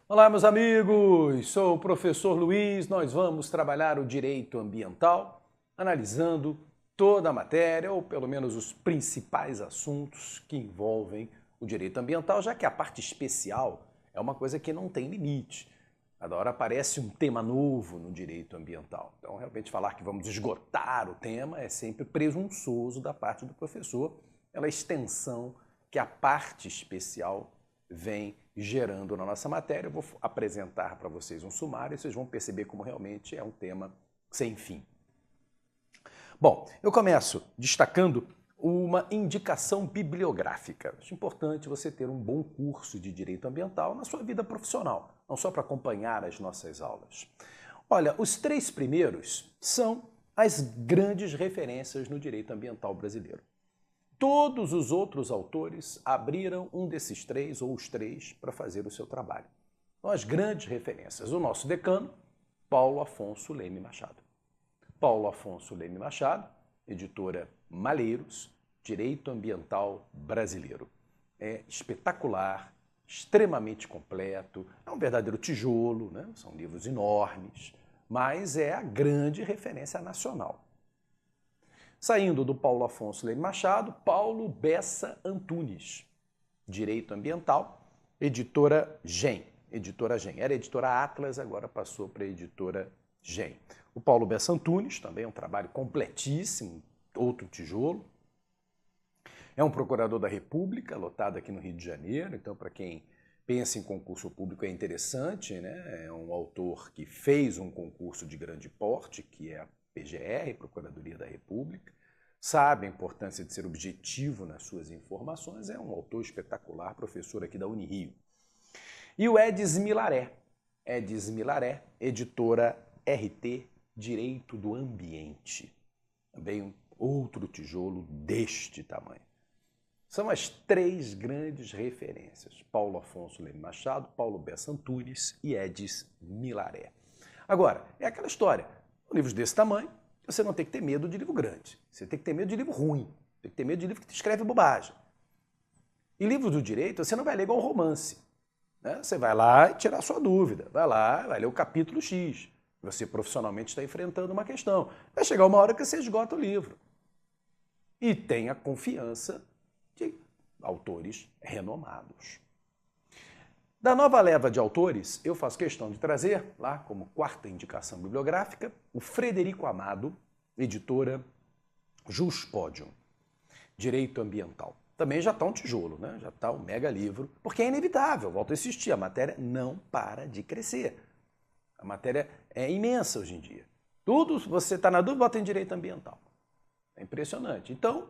Olá, meus amigos! Sou o professor Luiz. Nós vamos trabalhar o direito ambiental, analisando toda a matéria, ou pelo menos os principais assuntos que envolvem o direito ambiental, já que a parte especial é uma coisa que não tem limite. Cada hora aparece um tema novo no direito ambiental. Então, realmente, falar que vamos esgotar o tema é sempre presunçoso da parte do professor, pela extensão que a parte especial vem gerando na nossa matéria. Eu vou apresentar para vocês um sumário e vocês vão perceber como realmente é um tema sem fim. Bom, eu começo destacando uma indicação bibliográfica. Acho importante você ter um bom curso de direito ambiental na sua vida profissional, não só para acompanhar as nossas aulas. Olha, os 3 primeiros são as grandes referências no direito ambiental brasileiro. Todos os outros autores abriram um desses 3 ou os 3 para fazer o seu trabalho. Então, as grandes referências. O nosso decano, Paulo Afonso Leme Machado. Paulo Afonso Leme Machado, editora Malheiros, Direito Ambiental Brasileiro. É espetacular, extremamente completo, é um verdadeiro tijolo, né? São livros enormes, mas é a grande referência nacional. Saindo do Paulo Afonso Leme Machado, Paulo Bessa Antunes, Direito Ambiental, editora GEM. Editora GEM. Era editora Atlas, agora passou para a editora GEM. O Paulo Bessa Antunes, também é um trabalho completíssimo, outro tijolo. É um procurador da República, lotado aqui no Rio de Janeiro, então para quem pensa em concurso público é interessante, né? É um autor que fez um concurso de grande porte, que é a PGR, Procuradoria da República, sabe a importância de ser objetivo nas suas informações, é um autor espetacular, professor aqui da Unirio. E o Edis Milaré, editora RT, Direito do Ambiente, também outro tijolo deste tamanho. São as 3 grandes referências, Paulo Afonso Leme Machado, Paulo Bessa Antunes e Edis Milaré. Agora, é aquela história, livros desse tamanho, você não tem que ter medo de livro grande, você tem que ter medo de livro ruim, tem que ter medo de livro que escreve bobagem. E livro do direito, você não vai ler igual um romance, né? Você vai lá e tirar a sua dúvida, vai lá, vai ler o capítulo X, você profissionalmente está enfrentando uma questão. Vai chegar uma hora que você esgota o livro. E tenha confiança de autores renomados. Da nova leva de autores, eu faço questão de trazer, lá como 4ª indicação bibliográfica, o Frederico Amado, editora Juspodium, Direito Ambiental. Também já está um tijolo, né? Já está um mega livro, porque é inevitável, volto a insistir, a matéria não para de crescer. A matéria é imensa hoje em dia. Tudo, você está na dúvida, bota em direito ambiental. É impressionante. Então,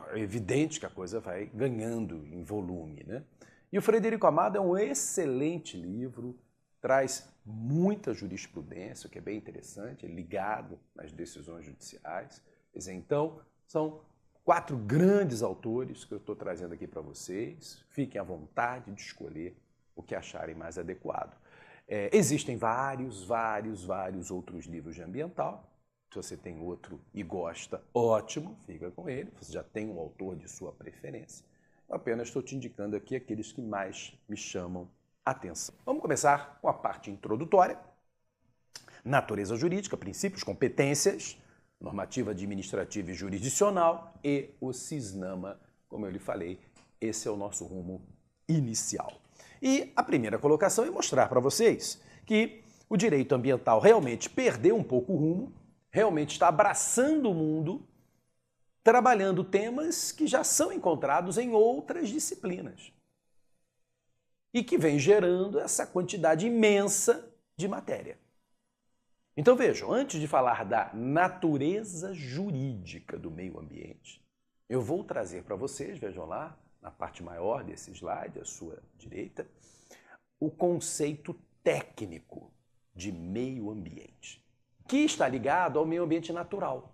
é evidente que a coisa vai ganhando em volume, né? E o Frederico Amado é um excelente livro, traz muita jurisprudência, o que é bem interessante, é ligado nas decisões judiciais. Então, são 4 grandes autores que eu estou trazendo aqui para vocês. Fiquem à vontade de escolher o que acharem mais adequado. Existem vários outros livros de ambiental. Se você tem outro e gosta, ótimo, fica com ele. Você já tem um autor de sua preferência. Eu apenas estou te indicando aqui aqueles que mais me chamam a atenção. Vamos começar com a parte introdutória. Natureza jurídica, princípios, competências, normativa administrativa e jurisdicional e o CISNAMA, como eu lhe falei, esse é o nosso rumo inicial. E a primeira colocação é mostrar para vocês que o direito ambiental realmente perdeu um pouco o rumo, realmente está abraçando o mundo, trabalhando temas que já são encontrados em outras disciplinas e que vem gerando essa quantidade imensa de matéria. Então vejam, antes de falar da natureza jurídica do meio ambiente, eu vou trazer para vocês, vejam lá, na parte maior desse slide, à sua direita, o conceito técnico de meio ambiente, que está ligado ao meio ambiente natural,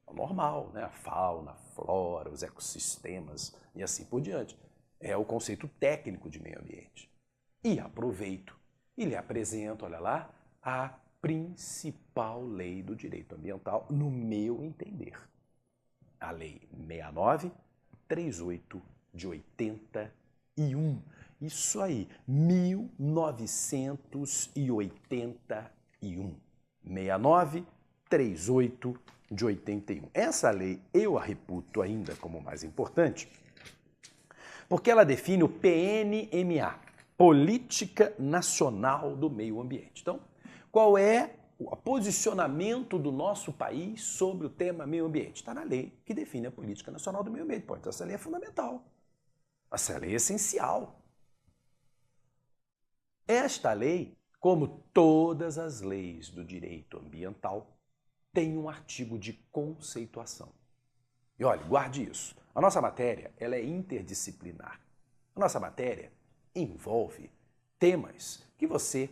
ao normal, né? A fauna, a flora, os ecossistemas e assim por diante. É o conceito técnico de meio ambiente. E aproveito e lhe apresento, olha lá, a principal lei do direito ambiental, no meu entender. A Lei 6938 de 81. Isso aí, 1981. 6938 de 81. Essa lei eu a reputo ainda como mais importante, porque ela define o PNMA, Política Nacional do Meio Ambiente. Então, qual é o posicionamento do nosso país sobre o tema meio ambiente? Está na lei que define a Política Nacional do Meio Ambiente. Pô, então essa lei é fundamental. Essa lei é essencial. Esta lei, como todas as leis do direito ambiental, tem um artigo de conceituação. E olha, guarde isso. A nossa matéria, ela é interdisciplinar. A nossa matéria envolve temas que você,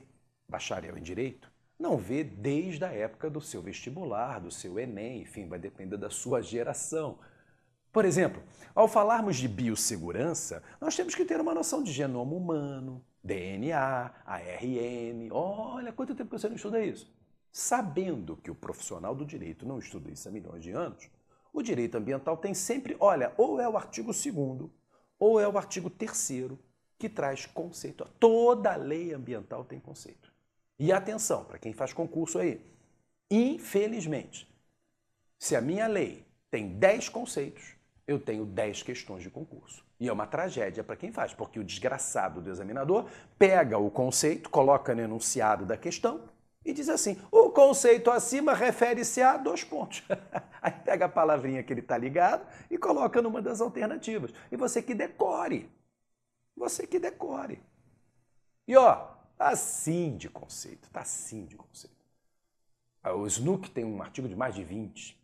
bacharel em direito, não vê desde a época do seu vestibular, do seu Enem, enfim, vai depender da sua geração. Por exemplo, ao falarmos de biossegurança, nós temos que ter uma noção de genoma humano, DNA, ARN. Olha, quanto tempo que você não estuda isso? Sabendo que o profissional do direito não estuda isso há milhões de anos, o direito ambiental tem sempre, olha, ou é o artigo 2º, ou é o artigo 3º, que traz conceito. Toda lei ambiental tem conceito. E atenção, para quem faz concurso aí, infelizmente, se a minha lei tem 10 conceitos, eu tenho 10 questões de concurso. E é uma tragédia para quem faz, porque o desgraçado do examinador pega o conceito, coloca no enunciado da questão e diz assim, o conceito acima refere-se a 2 pontos. Aí pega a palavrinha que ele está ligado e coloca numa das alternativas. E você que decore. Você que decore. E ó, tá assim de conceito, tá assim de conceito. O SNUC tem um artigo de mais de 20.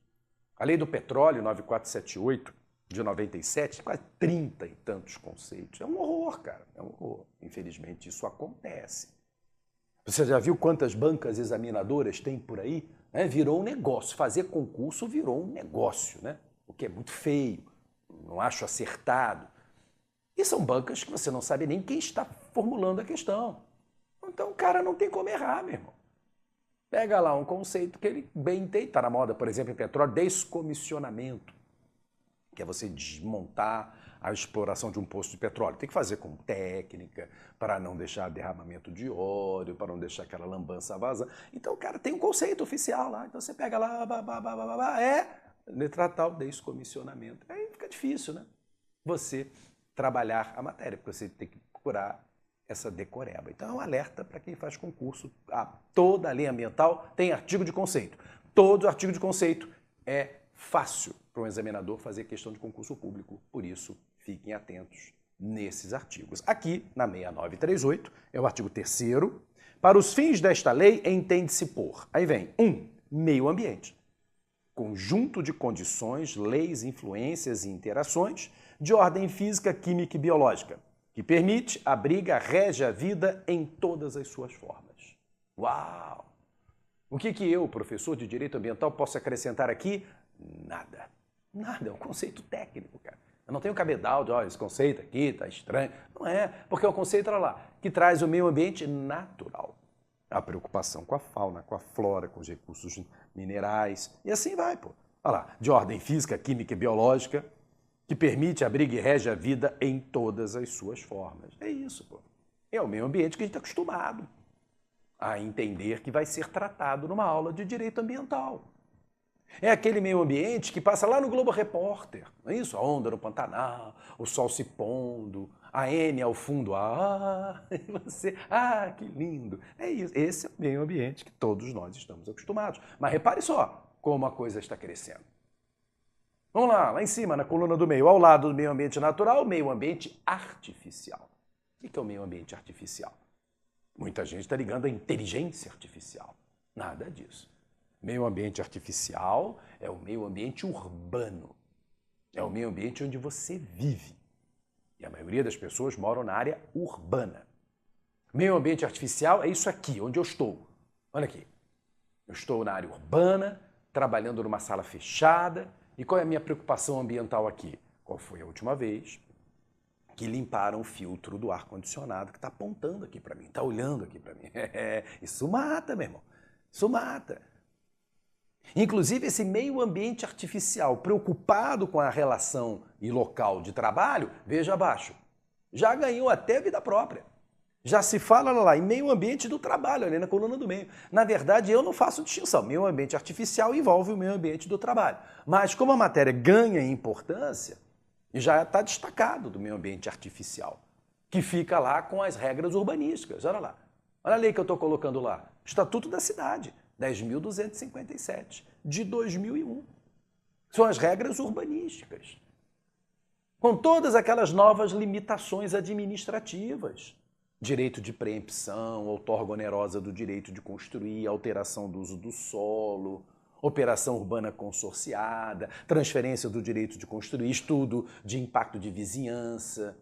A Lei do Petróleo, 9478, de 97, quase 30 e tantos conceitos. É um horror, cara, é um horror. Infelizmente, isso acontece. Você já viu quantas bancas examinadoras tem por aí? Virou um negócio. Fazer concurso virou um negócio, né? O que é muito feio, não acho acertado. E são bancas que você não sabe nem quem está formulando a questão. Então o cara não tem como errar, meu irmão. Pega lá um conceito que ele bem tem, está na moda, por exemplo, em petróleo, descomissionamento, que é você desmontar a exploração de um poço de petróleo. Tem que fazer com técnica, para não deixar derramamento de óleo, para não deixar aquela lambança vazar. Então o cara tem um conceito oficial lá, então você pega lá, letra tal, descomissionamento. Aí fica difícil, né? Você trabalhar a matéria, porque você tem que procurar essa decoreba. Então é um alerta para quem faz concurso. Toda a lei ambiental tem artigo de conceito. Todo artigo de conceito é fácil para um examinador fazer questão de concurso público. Por isso, fiquem atentos nesses artigos. Aqui, na 6938, é o artigo 3º. Para os fins desta lei, entende-se por... Aí vem, 1. Meio ambiente. Conjunto de condições, leis, influências e interações de ordem física, química e biológica, que permite, abriga, rege a vida em todas as suas formas. Uau! O que eu, professor de Direito Ambiental, posso acrescentar aqui? Nada. Nada, é um conceito técnico, cara. Eu não tenho cabedal de, esse conceito aqui tá estranho. Não é, porque é um conceito, olha lá, que traz o meio ambiente natural. A preocupação com a fauna, com a flora, com os recursos minerais, e assim vai, pô. Olha lá, de ordem física, química e biológica, que permite, abriga e rege a vida em todas as suas formas. É isso, pô. É o meio ambiente que a gente está acostumado a entender que vai ser tratado numa aula de direito ambiental. É aquele meio ambiente que passa lá no Globo Repórter, não é isso? A onda no Pantanal, o sol se pondo, a N ao fundo, e você, que lindo. É isso, esse é o meio ambiente que todos nós estamos acostumados. Mas repare só como a coisa está crescendo. Vamos lá em cima, na coluna do meio, ao lado do meio ambiente natural, meio ambiente artificial. O que é o meio ambiente artificial? Muita gente está ligando a inteligência artificial. Nada disso. Meio ambiente artificial é o meio ambiente urbano. É o meio ambiente onde você vive. E a maioria das pessoas moram na área urbana. Meio ambiente artificial é isso aqui, onde eu estou. Olha aqui. Eu estou na área urbana, trabalhando numa sala fechada. E qual é a minha preocupação ambiental aqui? Qual foi a última vez que limparam o filtro do ar-condicionado que está apontando aqui para mim, está olhando aqui para mim? Isso mata, meu irmão. Isso mata. Inclusive, esse meio ambiente artificial preocupado com a relação e local de trabalho, veja abaixo, já ganhou até vida própria. Já se fala lá em meio ambiente do trabalho, ali na coluna do meio. Na verdade, eu não faço distinção. Meio ambiente artificial envolve o meio ambiente do trabalho. Mas como a matéria ganha importância, já está destacado do meio ambiente artificial, que fica lá com as regras urbanísticas. Olha lá. Olha a lei que eu estou colocando lá. Estatuto da Cidade, 10.257, de 2001. São as regras urbanísticas. Com todas aquelas novas limitações administrativas. Direito de preempção, outorga onerosa do direito de construir, alteração do uso do solo, operação urbana consorciada, transferência do direito de construir, estudo de impacto de vizinhança.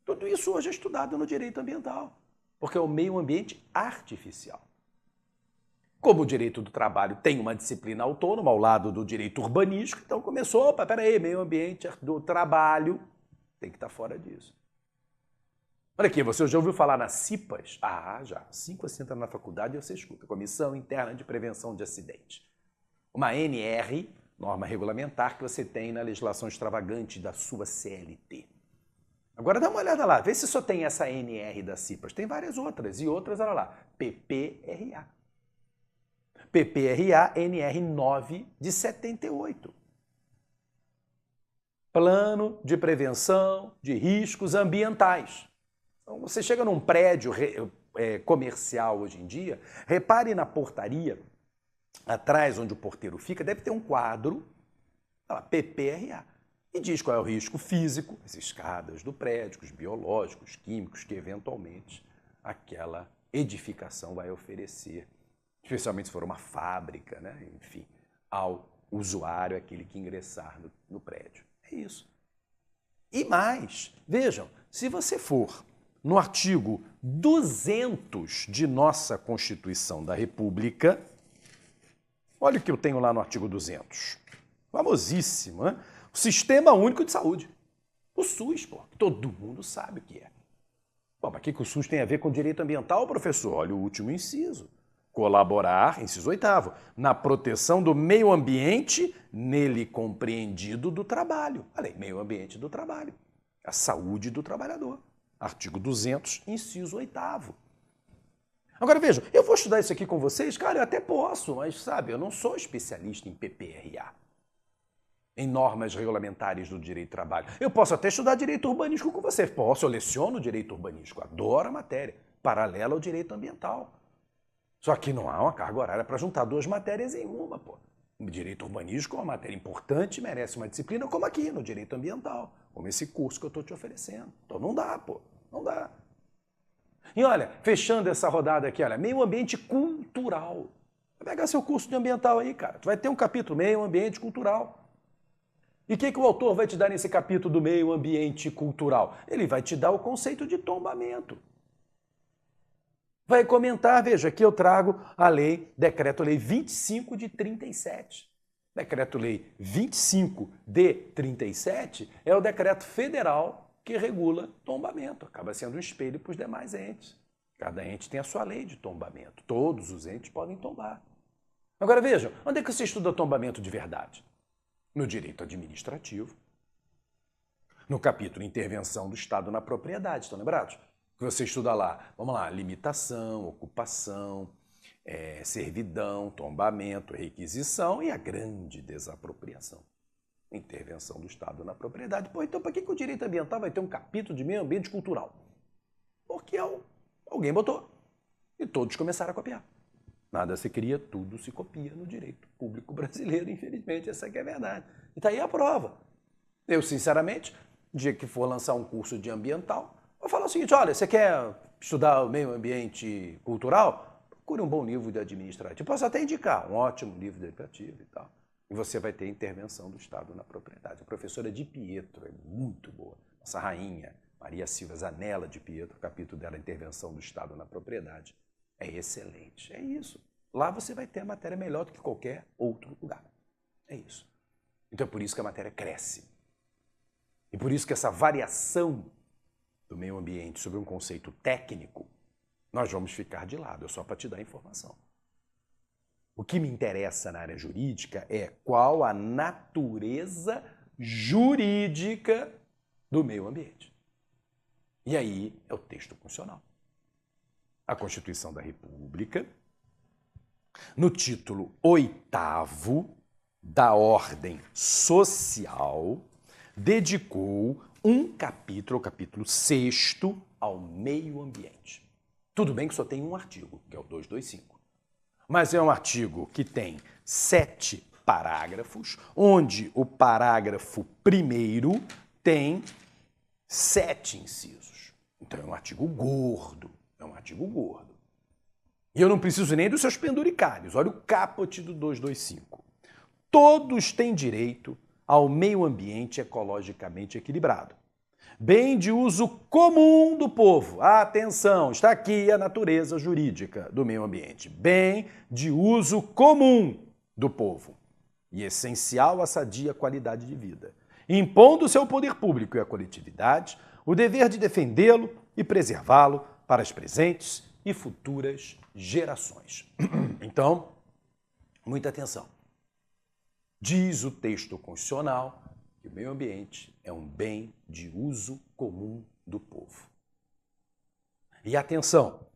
Tudo isso hoje é estudado no direito ambiental, porque é o meio ambiente artificial. Como o direito do trabalho tem uma disciplina autônoma ao lado do direito urbanístico, então começou, opa, peraí, meio ambiente do trabalho tem que estar fora disso. Olha aqui, você já ouviu falar nas CIPAs? Ah, já. Assim que você entra na faculdade, você escuta. Comissão Interna de Prevenção de Acidentes. Uma NR, norma regulamentar, que você tem na legislação extravagante da sua CLT. Agora dá uma olhada lá, vê se só tem essa NR das CIPAs. Tem várias outras. E outras, olha lá, PPRA. PPRA NR 9 de 78. Plano de Prevenção de Riscos Ambientais. Então, você chega num prédio comercial hoje em dia, repare na portaria, atrás onde o porteiro fica, deve ter um quadro, lá, PPRA, e diz qual é o risco físico, as escadas do prédio, os biológicos, químicos que eventualmente aquela edificação vai oferecer, especialmente se for uma fábrica, né? Enfim, ao usuário, aquele que ingressar no prédio. É isso. E mais, vejam, se você for no artigo 200 de nossa Constituição da República, olha o que eu tenho lá no artigo 200. Famosíssimo, né? O Sistema Único de Saúde. O SUS, pô, todo mundo sabe o que é. Bom, mas o que o SUS tem a ver com direito ambiental, professor? Olha o último inciso. Colaborar, inciso 8º, na proteção do meio ambiente, nele compreendido do trabalho. Olha aí, meio ambiente do trabalho. A saúde do trabalhador. Artigo 200, inciso 8º. Agora vejam, eu vou estudar isso aqui com vocês? Cara, eu até posso, mas sabe, eu não sou especialista em PPRA, em normas regulamentares do direito do trabalho. Eu posso até estudar direito urbanístico com vocês. Posso, eu leciono direito urbanístico, adoro a matéria, paralela ao direito ambiental. Só que não há uma carga horária para juntar duas matérias em uma, pô. O direito urbanístico é uma matéria importante, merece uma disciplina como aqui, no direito ambiental, como esse curso que eu estou te oferecendo. Então não dá, pô, não dá. E olha, fechando essa rodada aqui, olha, meio ambiente cultural. Vai pegar seu curso de ambiental aí, cara. Tu vai ter um capítulo, meio ambiente cultural. E o que o autor vai te dar nesse capítulo do meio ambiente cultural? Ele vai te dar o conceito de tombamento. Vai comentar, veja, aqui eu trago a lei, Decreto-Lei 25 de 37. Decreto-Lei 25 de 37 é o decreto federal que regula tombamento. Acaba sendo um espelho para os demais entes. Cada ente tem a sua lei de tombamento. Todos os entes podem tombar. Agora vejam, onde é que você estuda tombamento de verdade? No direito administrativo. No capítulo Intervenção do Estado na Propriedade, estão lembrados? Que você estuda lá, vamos lá, limitação, ocupação, servidão, tombamento, requisição e a grande desapropriação. Intervenção do Estado na propriedade. Pô, então para que o direito ambiental vai ter um capítulo de meio ambiente cultural? Porque alguém botou e todos começaram a copiar. Nada se cria, tudo se copia no direito público brasileiro, infelizmente, essa que é a verdade. E está aí a prova. Eu, sinceramente, no dia que for lançar um curso de ambiental, vou falar o seguinte, olha, você quer estudar o meio ambiente cultural? Procure um bom livro de administrativo. Posso até indicar um ótimo livro de administrativo e tal. E você vai ter intervenção do Estado na propriedade. A professora Di Pietro é muito boa. Nossa rainha, Maria Silva Zanella Di Pietro, o capítulo dela, Intervenção do Estado na Propriedade, é excelente. É isso. Lá você vai ter a matéria melhor do que qualquer outro lugar. É isso. Então é por isso que a matéria cresce. E por isso que essa variação do meio ambiente sobre um conceito técnico, nós vamos ficar de lado. É só para te dar informação. O que me interessa na área jurídica é qual a natureza jurídica do meio ambiente. E aí é o texto constitucional. A Constituição da República, no título 8º da Ordem Social, dedicou um capítulo, o capítulo 6º, ao meio ambiente. Tudo bem que só tem um artigo, que é o 225. Mas é um artigo que tem 7 parágrafos, onde o parágrafo 1º tem 7 incisos. Então é um artigo gordo, E eu não preciso nem dos seus penduricalhos. Olha o caput do 225. Todos têm direito ao meio ambiente ecologicamente equilibrado. Bem de uso comum do povo. Atenção, está aqui a natureza jurídica do meio ambiente. Bem de uso comum do povo e essencial à sadia qualidade de vida, impondo-se ao poder público e à coletividade o dever de defendê-lo e preservá-lo para as presentes e futuras gerações. Então, muita atenção. Diz o texto constitucional que o meio ambiente é um bem de uso comum do povo. E atenção,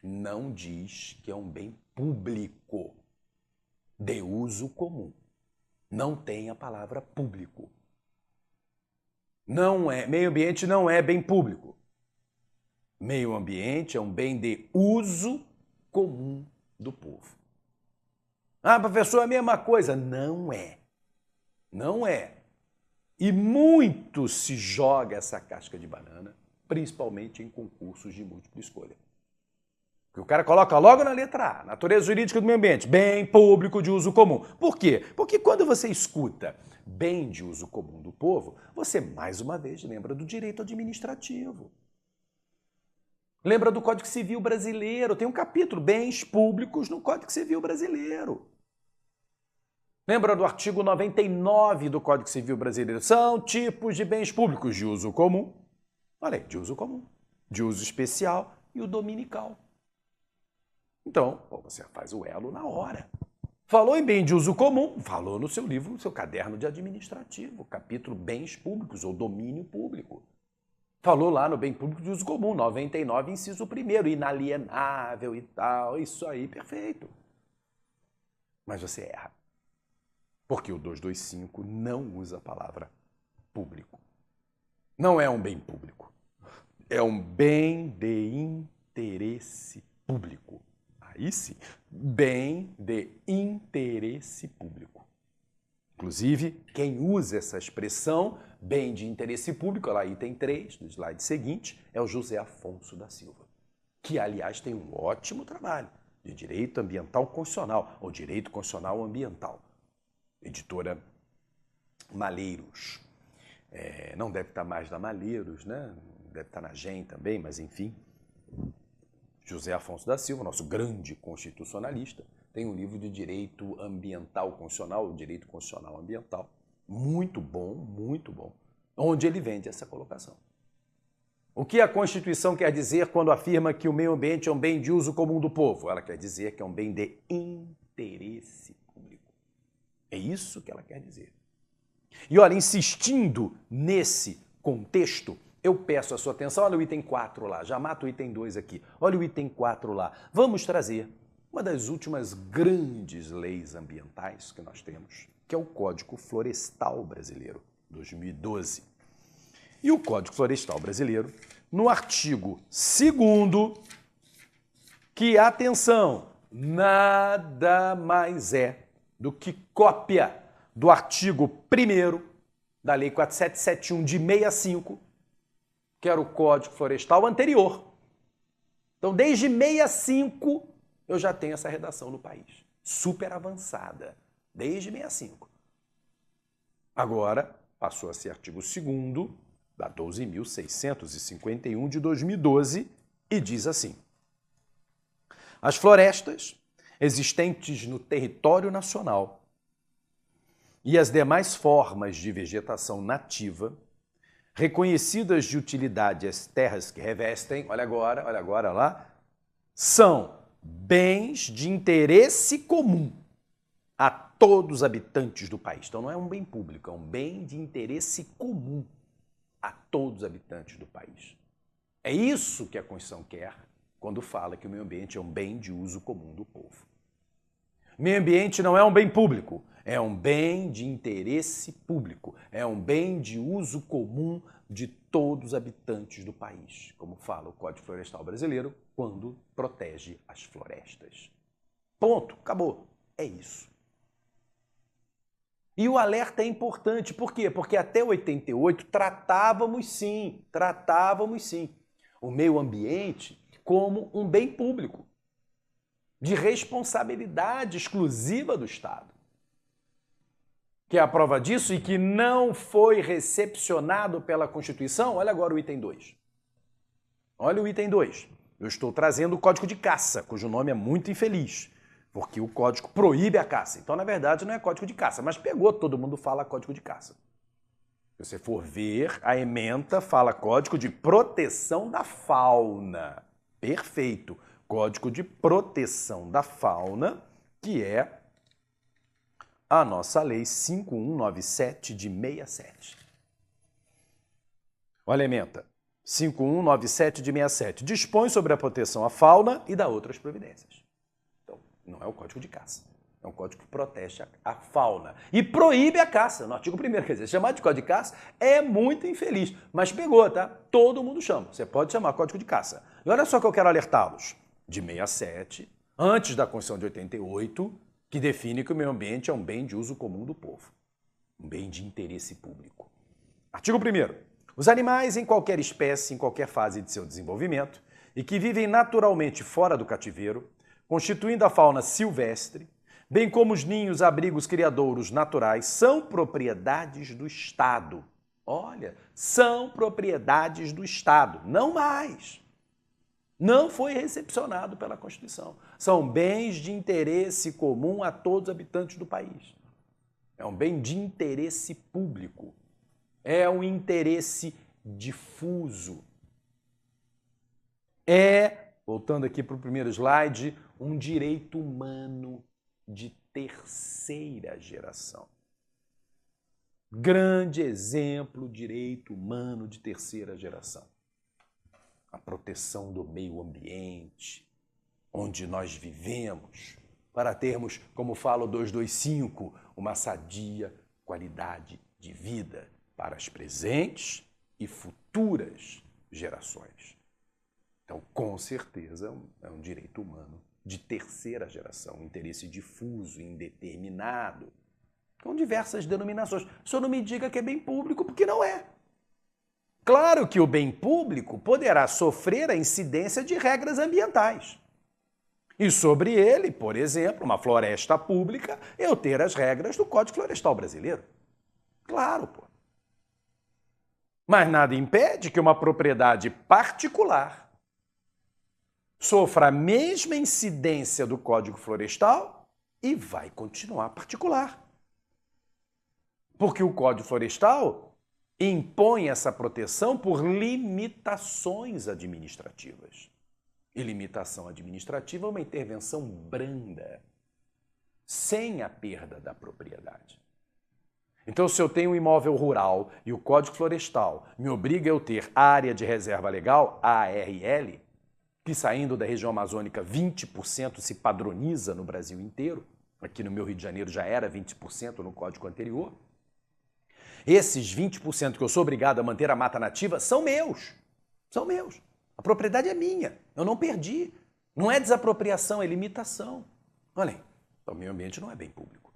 não diz que é um bem público, de uso comum. Não tem a palavra público. Meio ambiente não é bem público. Meio ambiente é um bem de uso comum do povo. Ah, professor, é a mesma coisa. Não é. Não é. E muito se joga essa casca de banana, principalmente em concursos de múltipla escolha. Porque o cara coloca logo na letra A, natureza jurídica do meio ambiente, bem público de uso comum. Por quê? Porque quando você escuta bem de uso comum do povo, você mais uma vez lembra do direito administrativo. Lembra do Código Civil brasileiro, tem um capítulo, bens públicos no Código Civil brasileiro. Lembra do artigo 99 do Código Civil brasileiro? São tipos de bens públicos de uso comum. Olha aí, de uso comum, de uso especial e o dominical. Então, você faz o elo na hora. Falou em bem de uso comum, falou no seu livro, no seu caderno de administrativo, capítulo bens públicos ou domínio público. Falou lá no bem público de uso comum, 99, inciso 1º, inalienável e tal, isso aí, perfeito. Mas você erra. Porque o 225 não usa a palavra público. Não é um bem público. É um bem de interesse público. Aí sim, bem de interesse público. Inclusive, quem usa essa expressão, bem de interesse público, lá item 3, do slide seguinte, é o José Afonso da Silva, que, aliás, tem um ótimo trabalho de direito ambiental constitucional, ou direito constitucional ambiental. Editora Malheiros. Não deve estar mais na Malheiros, né? Deve estar na GEM também, mas enfim. José Afonso da Silva, nosso grande constitucionalista, tem um livro de direito ambiental constitucional, direito constitucional ambiental, muito bom, onde ele vende essa colocação. O que a Constituição quer dizer quando afirma que o meio ambiente é um bem de uso comum do povo? Ela quer dizer que é um bem de interesse público. É isso que ela quer dizer. E olha, insistindo nesse contexto, eu peço a sua atenção, olha o item 4 lá, já mato o item 2 aqui, olha o item 4 lá. Vamos trazer uma das últimas grandes leis ambientais que nós temos, que é o Código Florestal Brasileiro, 2012. E o Código Florestal Brasileiro, no artigo 2º, que, atenção, nada mais é do que cópia do artigo 1º da Lei 4771 de 65, que era o Código Florestal anterior. Então, desde 65, eu já tenho essa redação no país. Super avançada, desde 65. Agora, passou a ser artigo 2º da 12.651 de 2012 e diz assim: as florestas existentes no território nacional e as demais formas de vegetação nativa reconhecidas de utilidade às terras que revestem, olha agora lá, são bens de interesse comum a todos os habitantes do país. Então não é um bem público, é um bem de interesse comum a todos os habitantes do país. É isso que a Constituição quer quando fala que o meio ambiente é um bem de uso comum do povo. Meio ambiente não é um bem público, é um bem de interesse público, é um bem de uso comum de todos os habitantes do país, como fala o Código Florestal Brasileiro quando protege as florestas. Ponto, acabou. É isso. E o alerta é importante, por quê? Porque até 88 tratávamos sim, o meio ambiente como um bem público, de responsabilidade exclusiva do Estado. Que é a prova disso e que não foi recepcionado pela Constituição, olha agora o item 2. Olha o item 2. Eu estou trazendo o Código de Caça, cujo nome é muito infeliz, porque o Código proíbe a caça. Então, na verdade, não é Código de Caça, mas pegou, todo mundo fala Código de Caça. Se você for ver, a ementa fala Código de Proteção da Fauna. Perfeito. Código de Proteção da Fauna, que é a nossa Lei 5197 de 67. Olha a ementa. 5197 de 67. Dispõe sobre a proteção à fauna e dá outras providências. Então, não é o Código de Caça. É um código que protege a fauna. E proíbe a caça, no artigo 1º. Quer dizer, chamar de Código de Caça é muito infeliz. Mas pegou, tá? Todo mundo chama. Você pode chamar Código de Caça. E olha só que eu quero alertá-los. De 67, antes da Constituição de 88, que define que o meio ambiente é um bem de uso comum do povo. Um bem de interesse público. Artigo 1º. Os animais em qualquer espécie, em qualquer fase de seu desenvolvimento, e que vivem naturalmente fora do cativeiro, constituindo a fauna silvestre, bem como os ninhos, abrigos, criadouros naturais, são propriedades do Estado. Olha, são propriedades do Estado, não mais. Não foi recepcionado pela Constituição. São bens de interesse comum a todos os habitantes do país. É um bem de interesse público. É um interesse difuso. É, voltando aqui para o primeiro slide, um direito humano de terceira geração. Grande exemplo, direito humano de terceira geração. A proteção do meio ambiente, onde nós vivemos, para termos, como fala o 225, uma sadia qualidade de vida para as presentes e futuras gerações. Então, com certeza, é um direito humano de terceira geração, um interesse difuso, indeterminado, com diversas denominações. O senhor não me diga que é bem público, porque não é. Claro que o bem público poderá sofrer a incidência de regras ambientais. E sobre ele, por exemplo, uma floresta pública, eu ter as regras do Código Florestal Brasileiro. Claro, pô. Mas nada impede que uma propriedade particular sofra a mesma incidência do Código Florestal e vai continuar particular. Porque o Código Florestal impõe essa proteção por limitações administrativas. E limitação administrativa é uma intervenção branda, sem a perda da propriedade. Então, se eu tenho um imóvel rural e o Código Florestal me obriga a eu ter área de reserva legal, ARL, que saindo da região amazônica 20% se padroniza no Brasil inteiro, aqui no meu Rio de Janeiro já era 20% no Código anterior, esses 20% que eu sou obrigado a manter a mata nativa são meus. São meus. A propriedade é minha. Eu não perdi. Não é desapropriação, é limitação. Olha aí. Então, o meio ambiente não é bem público.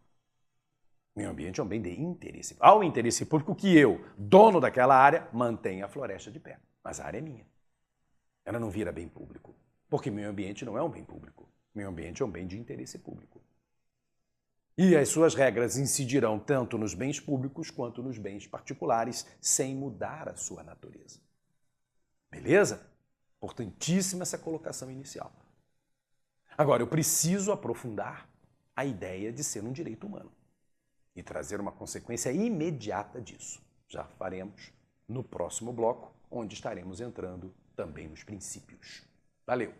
O meio ambiente é um bem de interesse. Ao interesse público que eu, dono daquela área, mantenha a floresta de pé. Mas a área é minha. Ela não vira bem público. Porque o meio ambiente não é um bem público. O meio ambiente é um bem de interesse público. E as suas regras incidirão tanto nos bens públicos quanto nos bens particulares, sem mudar a sua natureza. Beleza? Importantíssima essa colocação inicial. Agora, eu preciso aprofundar a ideia de ser um direito humano e trazer uma consequência imediata disso. Já faremos no próximo bloco, onde estaremos entrando também nos princípios. Valeu!